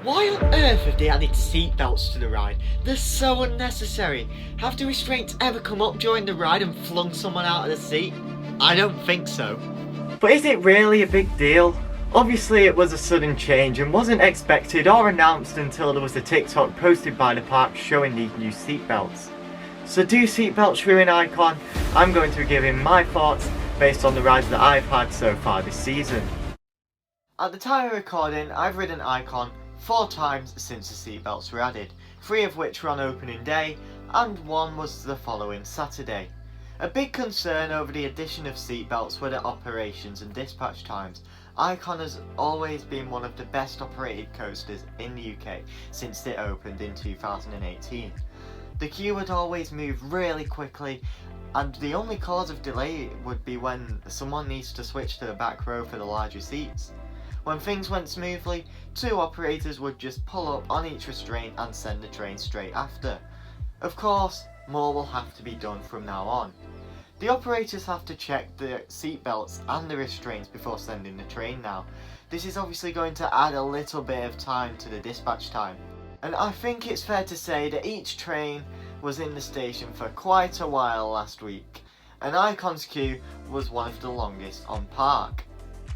Why on earth have they added seatbelts to the ride? They're so unnecessary. Have the restraints ever come up during the ride and flung someone out of the seat? I don't think so. But is it really a big deal? Obviously it was a sudden change and wasn't expected or announced until there was a TikTok posted by the park showing these new seatbelts. So do seatbelts ruin Icon? I'm going to be giving my thoughts based on the rides that I've had so far this season. At the time of recording, I've ridden Icon 4 times since the seatbelts were added, 3 of which were on opening day and 1 was the following Saturday. A big concern over the addition of seatbelts were the operations and dispatch times. Icon has always been one of the best operated coasters in the UK since it opened in 2018. The queue would always move really quickly, and the only cause of delay would be when someone needs to switch to the back row for the larger seats. When things went smoothly, 2 operators would just pull up on each restraint and send the train straight after. Of course, more will have to be done from now on. The operators have to check the seatbelts and the restraints before sending the train now. This is obviously going to add a little bit of time to the dispatch time. And I think it's fair to say that each train was in the station for quite a while last week, and Icon's queue was one of the longest on park.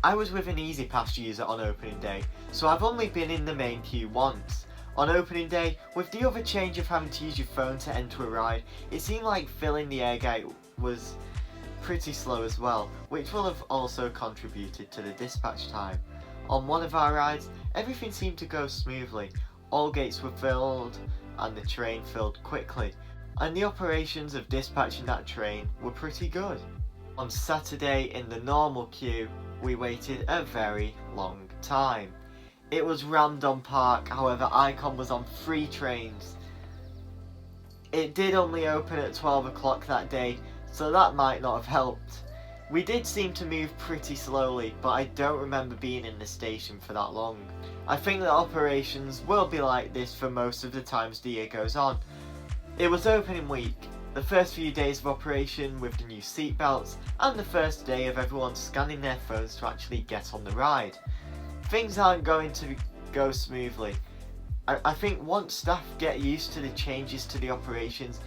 I was with an Easy Pass user on opening day, so I've only been in the main queue once. On opening day, with the other change of having to use your phone to enter a ride, it seemed like filling the air gate was pretty slow as well, which will have also contributed to the dispatch time. On one of our rides, everything seemed to go smoothly. All gates were filled and the train filled quickly, and the operations of dispatching that train were pretty good. On Saturday in the normal queue, we waited a very long time. It was rammed on park, however Icon was on 3 trains. It did only open at 12 o'clock that day, so that might not have helped. We did seem to move pretty slowly, but I don't remember being in the station for that long. I think that operations will be like this for most of the times the year goes on. It was opening week, the first few days of operation with the new seatbelts, and the first day of everyone scanning their phones to actually get on the ride. Things aren't going to go smoothly. I think once staff get used to the changes to the operations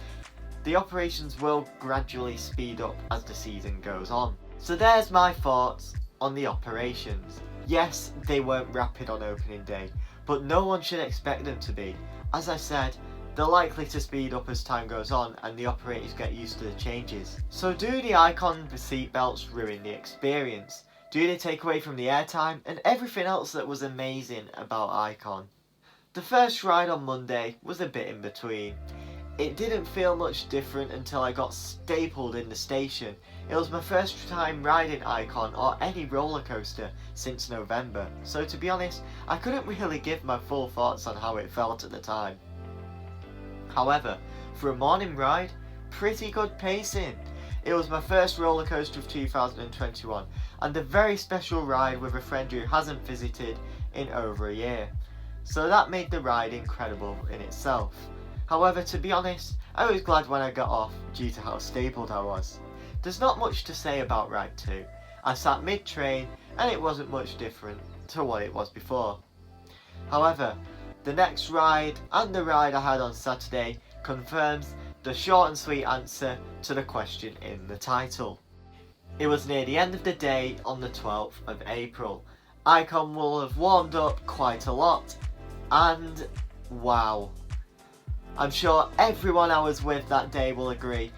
will gradually speed up as the season goes on. So there's my thoughts on the operations. Yes, they weren't rapid on opening day, but no one should expect them to be. As I said, they're likely to speed up as time goes on and the operators get used to the changes. So do the Icon seatbelts ruin the experience? Do they take away from the airtime and everything else that was amazing about Icon? The first ride on Monday was a bit in between. It didn't feel much different until I got stapled in the station. It was my first time riding Icon or any roller coaster since November, so to be honest, I couldn't really give my full thoughts on how it felt at the time. However, for a morning ride, pretty good pacing. It was my first roller coaster of 2021 and a very special ride with a friend who hasn't visited in over a year. So that made the ride incredible in itself. However, to be honest, I was glad when I got off due to how stapled I was. There's not much to say about ride 2. I sat mid-train and it wasn't much different to what it was before. However, the next ride and the ride I had on Saturday confirms the short and sweet answer to the question in the title. It was near the end of the day on the 12th of April. Icon will have warmed up quite a lot, and wow. I'm sure everyone I was with that day will agree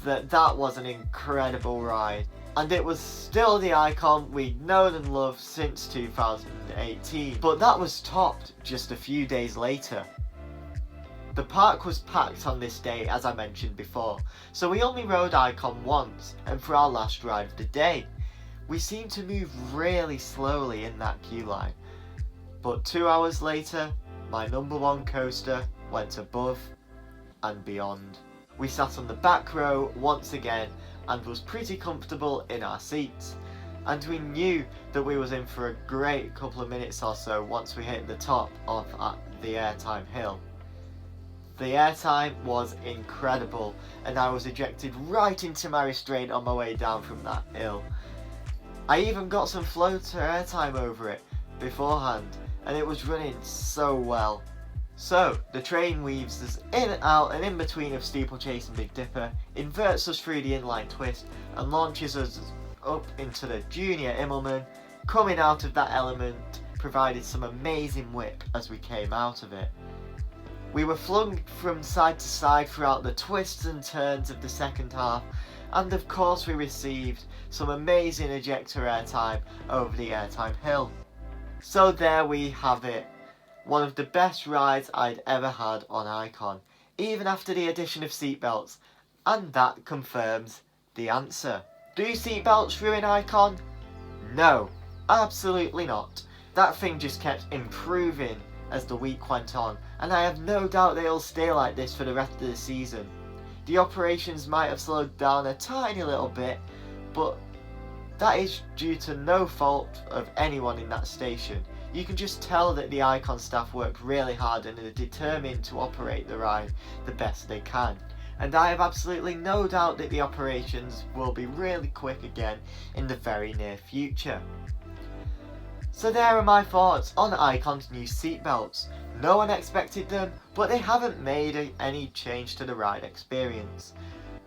that that was an incredible ride. And it was still the Icon we'd known and loved since 2018, but that was topped just a few days later. The park was packed on this day, as I mentioned before, so we only rode Icon once, and for our last ride of the day. We seemed to move really slowly in that queue line, but 2 hours later, my number 1 coaster went above and beyond. We sat on the back row once again and was pretty comfortable in our seats, and we knew that we was in for a great couple of minutes or so once we hit the top of the airtime hill. The airtime was incredible and I was ejected right into my restraint on my way down from that hill. I even got some floater airtime over it beforehand, and it was running so well. So, the train weaves us in and out and in between of Steeplechase and Big Dipper, inverts us through the inline twist, and launches us up into the Junior Immelman. Coming out of that element provided some amazing whip as we came out of it. We were flung from side to side throughout the twists and turns of the second half, and of course we received some amazing ejector airtime over the airtime hill. So there we have it. One of the best rides I'd ever had on Icon, even after the addition of seatbelts, and that confirms the answer. Do seatbelts ruin Icon? No, absolutely not. That thing just kept improving as the week went on, and I have no doubt they'll stay like this for the rest of the season. The operations might have slowed down a tiny little bit, but that is due to no fault of anyone in that station. You can just tell that the Icon staff worked really hard and are determined to operate the ride the best they can. And I have absolutely no doubt that the operations will be really quick again in the very near future. So there are my thoughts on Icon's new seatbelts. No one expected them, but they haven't made any change to the ride experience.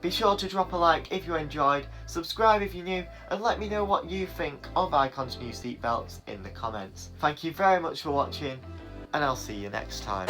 Be sure to drop a like if you enjoyed, subscribe if you're new, and let me know what you think of Icon's new seatbelts in the comments. Thank you very much for watching, and I'll see you next time.